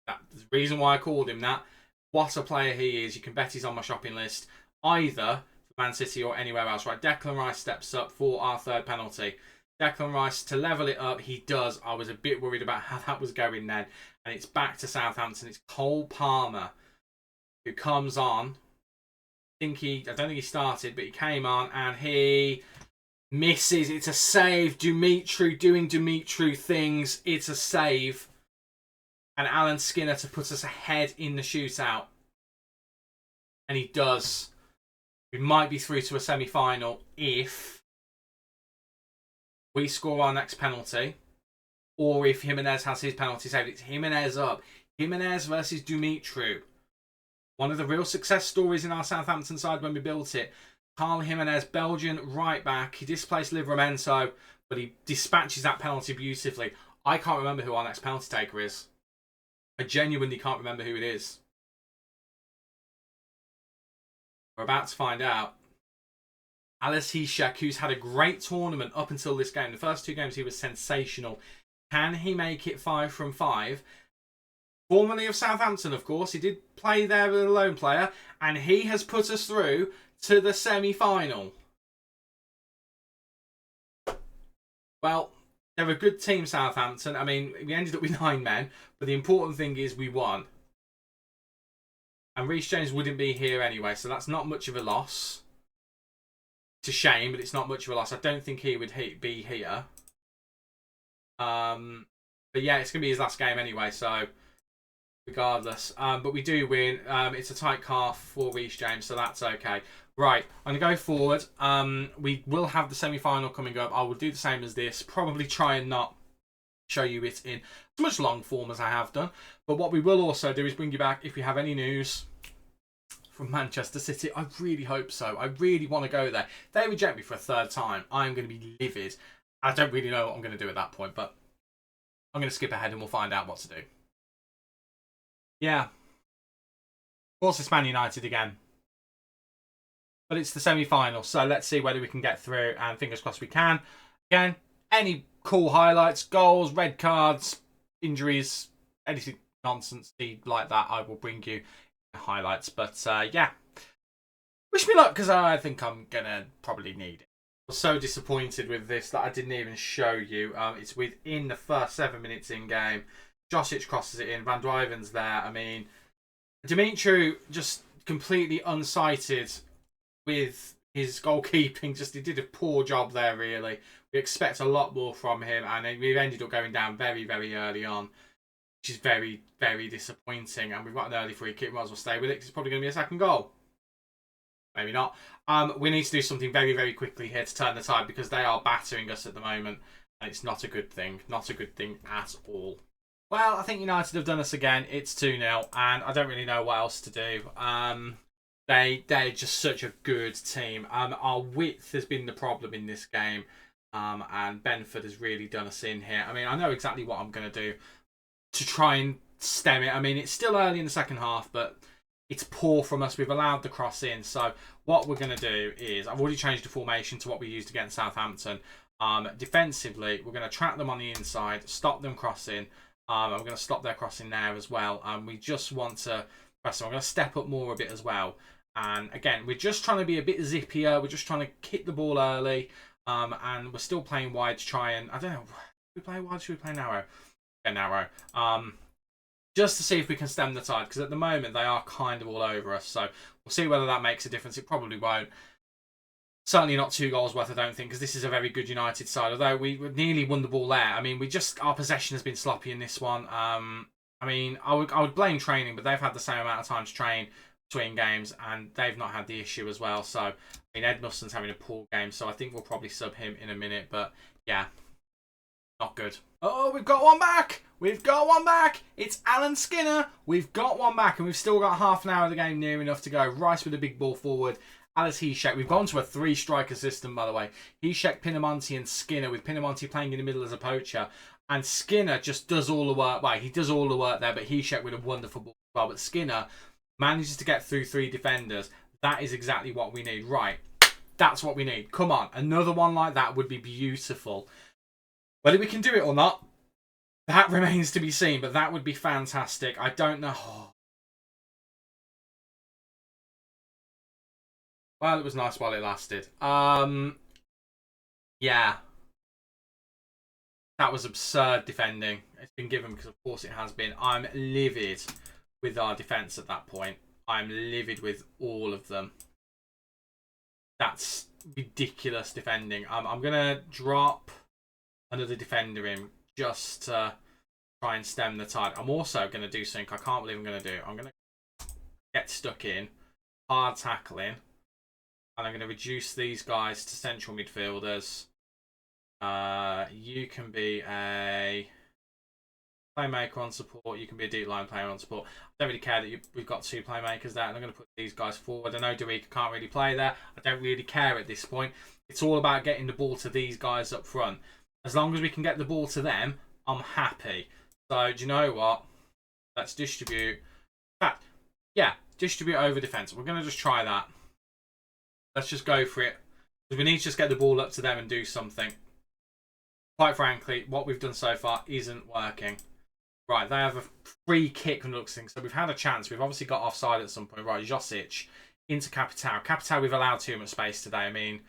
That's the reason why I called him that. What a player he is. You can bet he's on my shopping list, either for Man City or anywhere else. Right, Declan Rice steps up for our third penalty. Declan Rice to level it up. He does. I was a bit worried about how that was going then. And it's back to Southampton. It's Cole Palmer who comes on. I don't think he started, but he came on and he misses. It's a save. Dumitru doing Dumitru things. It's a save. And Alan Skinner to put us ahead in the shootout. And he does. We might be through to a semi-final if we score our next penalty, or if Jimenez has his penalty saved. It's Jimenez up. Jimenez versus Dumitru. One of the real success stories in our Southampton side when we built it. Carl Jimenez, Belgian right back. He displaced Livramento, but he dispatches that penalty beautifully. I can't remember who our next penalty taker is. I genuinely can't remember who it is. We're about to find out. Alice Hishak, who's had a great tournament up until this game. The first two games he was sensational. Can he make it 5 from 5? Formerly of Southampton, of course. He did play there with a lone player. And he has put us through to the semi-final. Well, they're a good team, Southampton. I mean, we ended up with 9 men. But the important thing is we won. And Reece James wouldn't be here anyway. So that's not much of a loss. It's a shame, but it's not much of a loss. I don't think he would be here. But yeah, it's going to be his last game anyway, so regardless. But we do win. It's a tight calf for Reece James, so that's okay. Right, I'm going to go forward. We will have the semi-final coming up. I will do the same as this. Probably try and not show you it in as much long form as I have done. But what we will also do is bring you back if we have any news from Manchester City. I really hope so. I really want to go there. If they reject me for a third time, I'm going to be livid. I don't really know what I'm going to do at that point, but I'm going to skip ahead and we'll find out what to do. Yeah. Of course, it's Man United again. But it's the semi-final, so let's see whether we can get through, and fingers crossed we can. Again, any cool highlights, goals, red cards, injuries, anything nonsense like that, I will bring you highlights. But yeah, wish me luck, because I think I'm going to probably need it. I was so disappointed with this that I didn't even show you. It's within the first 7 minutes in game. Josic crosses it in. Van Duyven's there. I mean, Dumitru just completely unsighted with his goalkeeping. Just he did a poor job there, really. We expect a lot more from him, and we've ended up going down very, very early on, which is very, very disappointing. And we've got an early free kick. We might as well stay with it, because it's probably going to be a second goal. Maybe not. We need to do something very, very quickly here to turn the tide, because they are battering us at the moment, and it's not a good thing. Not a good thing at all. Well, I think United have done us again. It's 2-0, and I don't really know what else to do. They're just such a good team. Our width has been the problem in this game, and Benford has really done us in here. I mean, I know exactly what I'm going to do to try and stem it. I mean, it's still early in the second half, but it's poor from us. We've allowed the cross in. So what we're going to do is, I've already changed the formation to what we used against Southampton. Defensively, we're going to trap them on the inside, stop them crossing. And we're going to stop their crossing there as well. We just want to press them. I'm going to step up more a bit as well. And again, we're just trying to be a bit zippier. We're just trying to kick the ball early. And we're still playing wide to try and, I don't know, should we play wide? Should we play narrow? Yeah, narrow. just to see if we can stem the tide, because at the moment they are kind of all over us. So we'll see whether that makes a difference. It probably won't. Certainly not 2 goals worth, I don't think, because this is a very good United side. Although we nearly won the ball there. I mean, our possession has been sloppy in this one. I mean, I would blame training, but they've had the same amount of time to train between games, and they've not had the issue as well. So, I mean, Ed Nussen's having a poor game, so I think we'll probably sub him in a minute. But yeah, not good. Oh, we've got one back. We've got one back. It's Alan Skinner. We've got one back, and we've still got half an hour of the game near enough to go. Rice with a big ball forward. Alice Heshek. We've gone to a 3-striker system, by the way. Heshek, Pinamonti, and Skinner, with Pinamonti playing in the middle as a poacher. And Skinner just does all the work. Well, he does all the work there, but Heshek with a wonderful ball as well. But Skinner manages to get through 3 defenders. That is exactly what we need. Right. That's what we need. Come on. Another one like that would be beautiful. Whether we can do it or not, that remains to be seen. But that would be fantastic. I don't know. Well, it was nice while it lasted. Yeah. That was absurd defending. It's been given because, of course, it has been. I'm livid with our defence at that point. I'm livid with all of them. That's ridiculous defending. I'm going to drop another defender in just to try and stem the tide. I'm also going to do something I can't believe I'm going to do. I'm going to get stuck in, hard tackling. And I'm going to reduce these guys to central midfielders. You can be a playmaker on support. You can be a deep line player on support. I don't really care that we've got 2 playmakers there. And I'm going to put these guys forward. I know Derica can't really play there. I don't really care at this point. It's all about getting the ball to these guys up front. As long as we can get the ball to them, I'm happy. So, do you know what? Let's distribute. In fact, yeah, distribute over defence. We're going to just try that. Let's just go for it. Because we need to just get the ball up to them and do something. Quite frankly, what we've done so far isn't working. Right, they have a free kick from the looks of things. So we've had a chance. We've obviously got offside at some point. Right, Josic into Capital. Capital, we've allowed too much space today. I mean,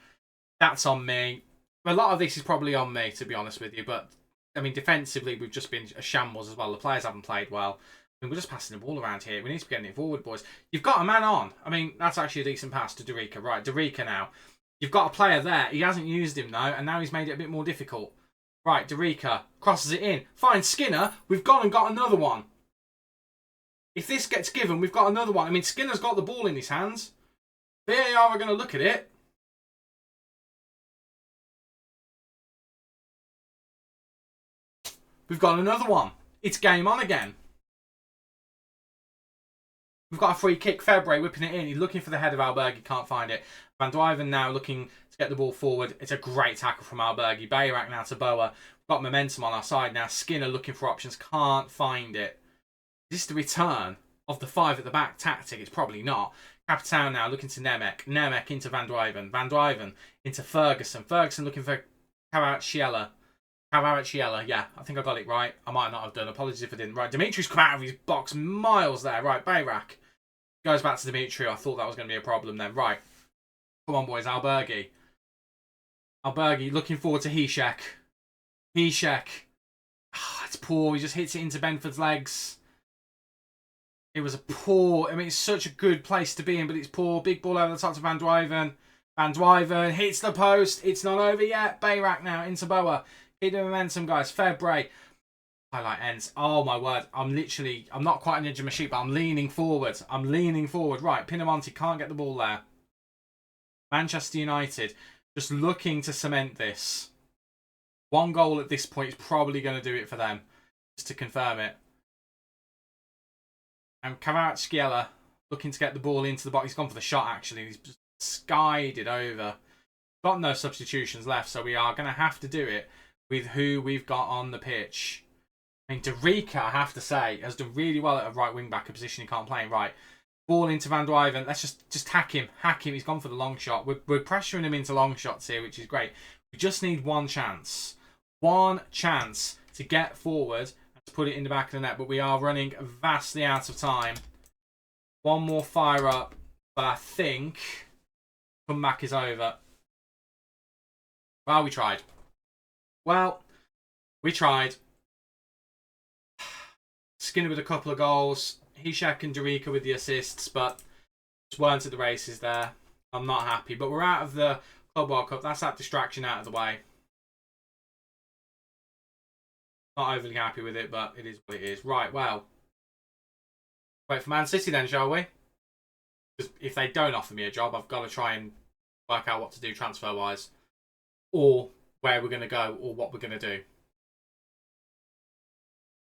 that's on me. A lot of this is probably on me, to be honest with you. But, I mean, defensively, we've just been a shambles as well. The players haven't played well. I mean, we're just passing the ball around here. We need to be getting it forward, boys. You've got a man on. I mean, that's actually a decent pass to Derica. Right, Derica now. You've got a player there. He hasn't used him, though, and now he's made it a bit more difficult. Right, Derica crosses it in. Finds Skinner. We've gone and got another one. If this gets given, we've got another one. I mean, Skinner's got the ball in his hands. VAR are going to look at it. We've got another one. It's game on again. We've got a free kick. February whipping it in. He's looking for the head of Albergi. Can't find it. Van Duyven now looking to get the ball forward. It's a great tackle from Albergi. Bayrak now to Boa. We've got momentum on our side now. Skinner looking for options. Can't find it. Is this the return of the 5 at the back tactic? It's probably not. Capitan now looking to Nemec. Nemec into Van Duyven. Van Duyven into Ferguson. Ferguson looking for Kvaratskhelia. Yeah, I think I got it right. I might not have done. Apologies if I didn't. Right, Dimitri's come out of his box miles there. Right, Bayrak goes back to Dimitri. I thought that was going to be a problem then. Right. Come on, boys. Albergi. Albergi looking forward to Heshek. Heshek. Oh, it's poor. He just hits it into Benford's legs. It was a poor... I mean, it's such a good place to be in, but it's poor. Big ball over the top to Van Duyven. Van Duyven hits the post. It's not over yet. Bayrak now into Boa. Keep the momentum, guys. February. Highlight ends. Oh, my word. I'm not quite an edge of my sheet, but I'm leaning forward. Right, Pinamonti can't get the ball there. Manchester United just looking to cement this. 1 goal at this point is probably going to do it for them. Just to confirm it. And Kvaratskhelia looking to get the ball into the box. He's gone for the shot, actually. He's just skied it over. Got no substitutions left, so we are going to have to do it with who we've got on the pitch. I mean, Derica, I have to say, has done really well at a right wing back, a position he can't play in. Right, ball into Van Duyven. Let's just hack him. He's gone for the long shot. We're pressuring him into long shots here, which is great. We just need one chance. One chance to get forward and to put it in the back of the net. But we are running vastly out of time. One more fire up, but I think comeback is over. Well, we tried. Skinner with a couple of goals. Hishak and Derica with the assists, but just weren't at the races there. I'm not happy. But we're out of the Club World Cup. That's that distraction out of the way. Not overly happy with it, but it is what it is. Right, well. Wait for Man City then, shall we? Because if they don't offer me a job, I've got to try and work out what to do transfer-wise. Or where we're going to go, or what we're going to do.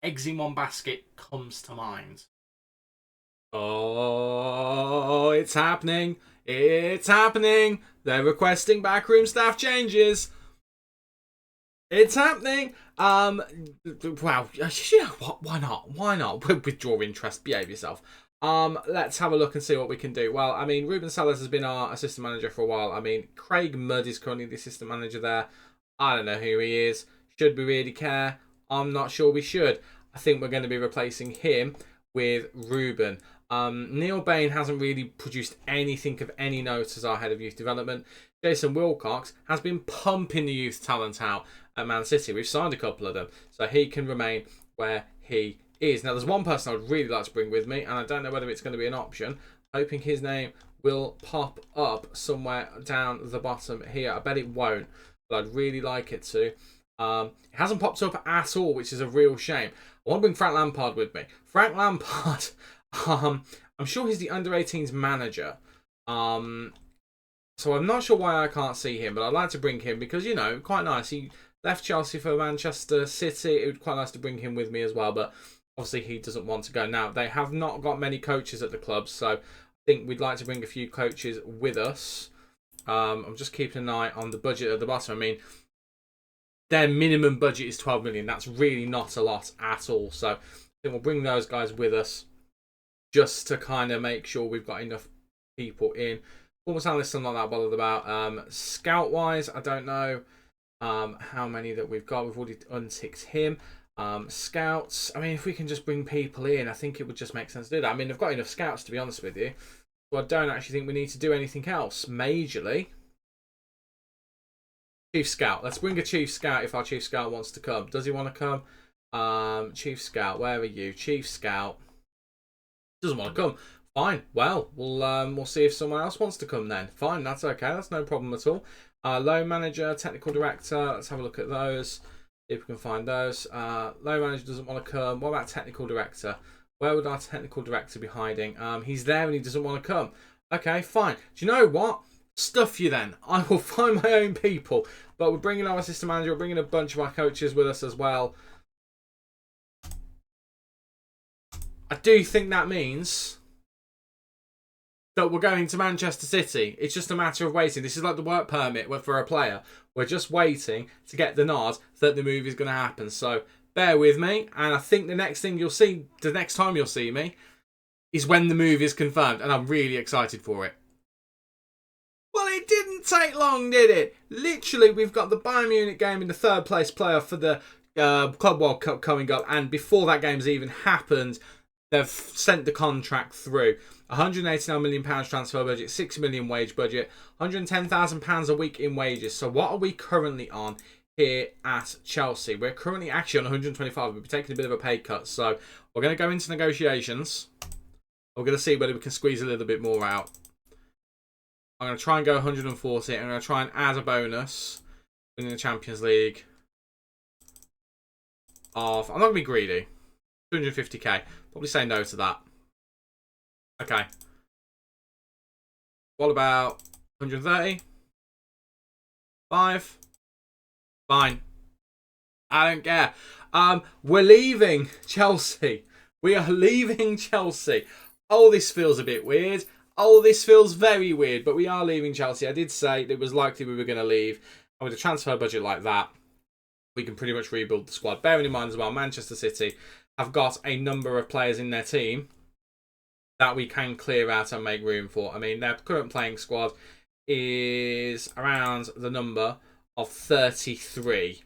Eggs in one basket comes to mind. Oh, it's happening. It's happening. They're requesting backroom staff changes. It's happening. Wow. Why not? Why not? Withdraw interest. Behave yourself. Let's have a look and see what we can do. Well, I mean, Ruben Sellers has been our assistant manager for a while. I mean, Craig Mudd is currently the assistant manager there. I don't know who he is. Should we really care? I'm not sure we should. I think we're going to be replacing him with Ruben. Neil Bain hasn't really produced anything of any note as our head of youth development. Jason Wilcox has been pumping the youth talent out at Man City. We've signed a couple of them, so he can remain where he is. Now, there's one person I would really like to bring with me, and I don't know whether it's going to be an option. Hoping his name will pop up somewhere down the bottom here. I bet it won't, but I'd really like it to. It hasn't popped up at all, which is a real shame. I want to bring Frank Lampard with me. Frank Lampard, I'm sure he's the under-18s manager. So I'm not sure why I can't see him, but I'd like to bring him because, you know, quite nice. He left Chelsea for Manchester City. It would be quite nice to bring him with me as well, but obviously he doesn't want to go. Now, they have not got many coaches at the club, so I think we'd like to bring a few coaches with us. I'm just keeping an eye on the budget at the bottom. I mean, their minimum budget is 12 million. That's really not a lot at all. So I think we'll bring those guys with us just to kind of make sure we've got enough people in. Performance analysts I'm not that bothered about. Scout-wise, I don't know how many that we've got. We've already unticked him. Scouts, I mean, if we can just bring people in, I think it would just make sense to do that. I mean, they've got enough scouts, to be honest with you. So I don't actually think we need to do anything else majorly. Chief Scout. Let's bring a Chief Scout if our Chief Scout wants to come. Does he want to come? Chief Scout, where are you? Chief Scout. Doesn't want to come. Fine. Well, we'll see if someone else wants to come then. Fine, that's okay. That's no problem at all. Loan Manager, Technical Director. Let's have a look at those. See if we can find those. Loan Manager doesn't want to come. What about Technical Director? Where would our Technical Director be hiding? He's there and he doesn't want to come. Okay, fine. Do you know what? Stuff you then. I will find my own people. But we're bringing our assistant manager. We're bringing a bunch of our coaches with us as well. I do think that means that we're going to Manchester City. It's just a matter of waiting. This is like the work permit for a player. We're just waiting to get the nod that the move is going to happen. So bear with me. And I think the next thing you'll see, the next time you'll see me, is when the move is confirmed. And I'm really excited for it. Well, it didn't take long, did it? Literally, we've got the Bayern Munich game in the third place playoff for the Club World Cup coming up. And before that game's even happened, they've sent the contract through. £189 million transfer budget, £6 million wage budget, £110,000 a week in wages. So what are we currently on here at Chelsea? We're currently actually on 125. We'll be taking a bit of a pay cut. So we're going to go into negotiations. We're going to see whether we can squeeze a little bit more out. I'm going to try and go 140. I'm going to try and add a bonus in the Champions League of, I'm not going to be greedy, 250k. Probably say no to that. Okay. What about 130? 5? Fine. I don't care. We're leaving Chelsea. We are leaving Chelsea. Oh, this feels a bit weird. Oh, this feels very weird, but we are leaving Chelsea. I did say it was likely we were going to leave. And with a transfer budget like that, we can pretty much rebuild the squad. Bearing in mind as well, Manchester City have got a number of players in their team that we can clear out and make room for. I mean, their current playing squad is around the number of 33.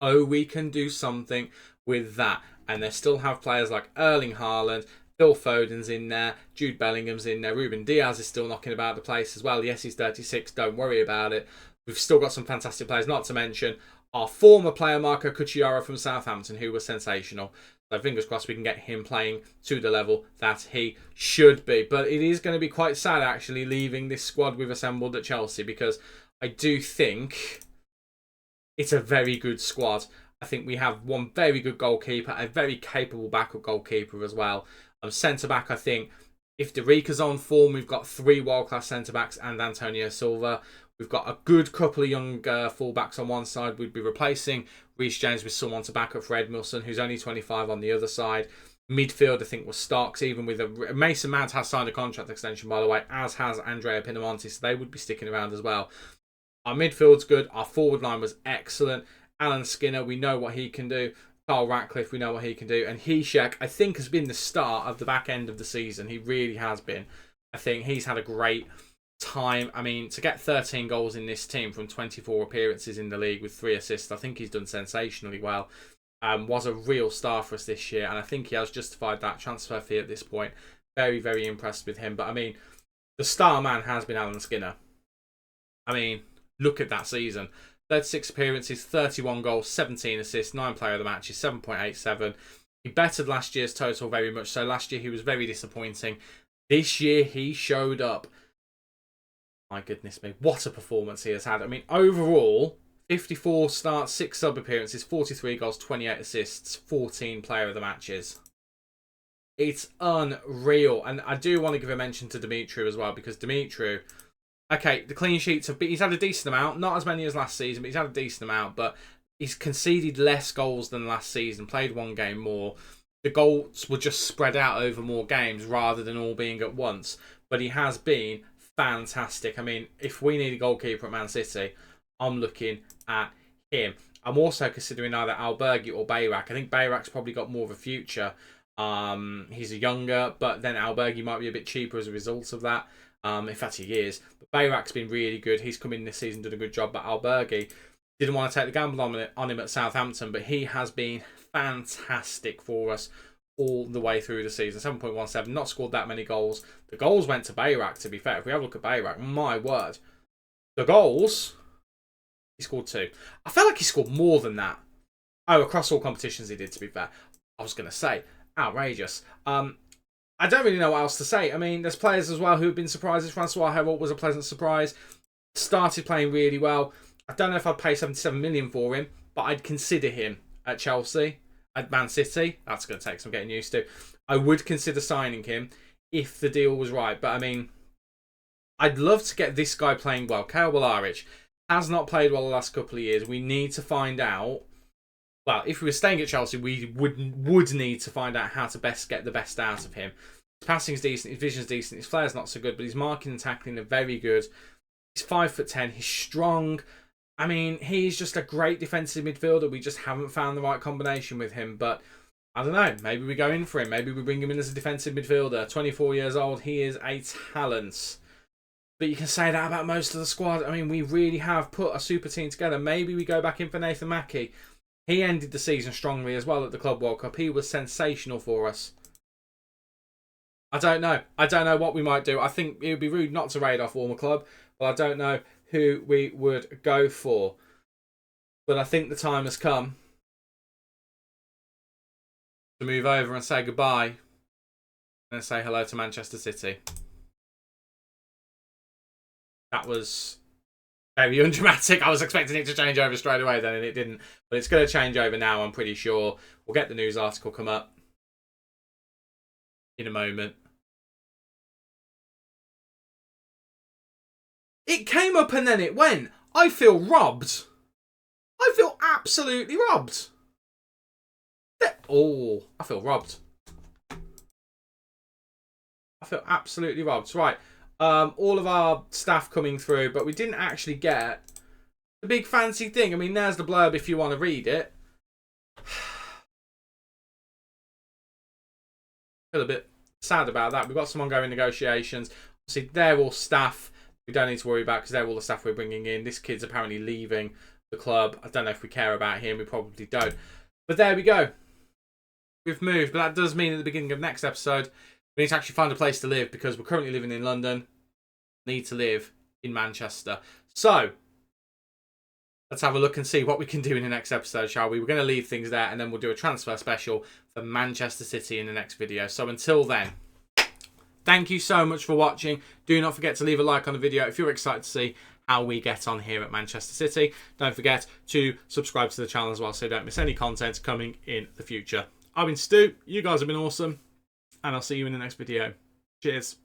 Oh, we can do something with that. And they still have players like Erling Haaland, Phil Foden's in there, Jude Bellingham's in there, Ruben Diaz is still knocking about the place as well. Yes, he's 36, don't worry about it. We've still got some fantastic players, not to mention our former player Marco Cucchiaro from Southampton, who was sensational. So fingers crossed we can get him playing to the level that he should be. But it is going to be quite sad actually leaving this squad we've assembled at Chelsea, because I do think it's a very good squad. I think we have one very good goalkeeper, a very capable backup goalkeeper as well. Centre-back, I think, if Derica's on form, we've got 3 world-class centre-backs and Antonio Silva. We've got a good couple of young full-backs on one side. We'd be replacing Reece James with someone to back up for Edmilson, who's only 25 on the other side. Midfield, I think, was Starks, even with Mason Mount has signed a contract extension, by the way, as has Andrea Pinamonti, so they would be sticking around as well. Our midfield's good. Our forward line was excellent. Alan Skinner, we know what he can do. Carl Ratcliffe, we know what he can do. And Hishek, I think, has been the start of the back end of the season. He really has been. I think he's had a great time. I mean, to get 13 goals in this team from 24 appearances in the league with 3 assists, I think he's done sensationally well. Was a real star for us this year, and I think he has justified that transfer fee at this point. Very, very impressed with him. But, I mean, the star man has been Alan Skinner. I mean, look at that season. 36 appearances, 31 goals, 17 assists, 9 player of the matches, 7.87. He bettered last year's total very much so. Last year he was very disappointing. This year he showed up. My goodness me, what a performance he has had. I mean, overall, 54 starts, 6 sub appearances, 43 goals, 28 assists, 14 player of the matches. It's unreal. And I do want to give a mention to Dimitri as well, because Dimitri, okay, the clean sheets have been, he's had a decent amount, not as many as last season, but he's had a decent amount, but he's conceded less goals than last season, played 1 game more. The goals were just spread out over more games rather than all being at once, but he has been fantastic. I mean, if we need a goalkeeper at Man City, I'm looking at him. I'm also considering either Albergi or Bayrak. I think Bayrak's probably got more of a future. He's a younger, but then Albergi might be a bit cheaper as a result of that. In fact, he is. But Bayrak's been really good. He's come in this season, done a good job. But Albergi didn't want to take the gamble on him at Southampton, but he has been fantastic for us all the way through the season. 7.17, not scored that many goals. The goals went to Bayrak, to be fair. If we have a look at Bayrak, my word. The goals, he scored 2. I felt like he scored more than that. Oh, across all competitions he did, to be fair. I was going to say, outrageous. I don't really know what else to say. I mean, there's players as well who have been surprises. Francois Herald was a pleasant surprise. Started playing really well. I don't know if I'd pay 77 million for him, but I'd consider him at Chelsea, at Man City. That's going to take some getting used to. I would consider signing him if the deal was right. But, I mean, I'd love to get this guy playing well. Kyle Walaric has not played well the last couple of years. We need to find out. Well, if we were staying at Chelsea, we would need to find out how to best get the best out of him. His passing's decent, his vision's decent, his flair's not so good, but his marking and tackling are very good. He's 5'10", he's strong. I mean, he's just a great defensive midfielder. We just haven't found the right combination with him. But I don't know, maybe we go in for him. Maybe we bring him in as a defensive midfielder. 24 years old, he is a talent. But you can say that about most of the squad. I mean, we really have put a super team together. Maybe we go back in for Nathan Mackie. He ended the season strongly as well at the Club World Cup. He was sensational for us. I don't know. I don't know what we might do. I think it would be rude not to raid our former club, but I don't know who we would go for. But I think the time has come to move over and say goodbye and say hello to Manchester City. That was very undramatic. I was expecting it to change over straight away then, and it didn't. But it's going to change over now, I'm pretty sure. We'll get the news article come up in a moment. It came up and then it went. I feel robbed. I feel absolutely robbed. Oh, I feel robbed. I feel absolutely robbed. Right. All of our staff coming through, but we didn't actually get the big fancy thing. I mean, there's the blurb if you want to read it. Feel a bit sad about that. We've got some ongoing negotiations. Obviously, they're all staff we don't need to worry about because they're all the staff we're bringing in. This kid's apparently leaving the club. I don't know if we care about him. We probably don't. But there we go. We've moved, but that does mean at the beginning of next episode, we need to actually find a place to live because we're currently living in London. Need to live in Manchester. So, let's have a look and see what we can do in the next episode, shall we? We're going to leave things there, and then we'll do a transfer special for Manchester City in the next video. So until then, thank you so much for watching. Do not forget to leave a like on the video if you're excited to see how we get on here at Manchester City. Don't forget to subscribe to the channel as well so you don't miss any content coming in the future. I've been Stu, you guys have been awesome, and I'll see you in the next video. Cheers.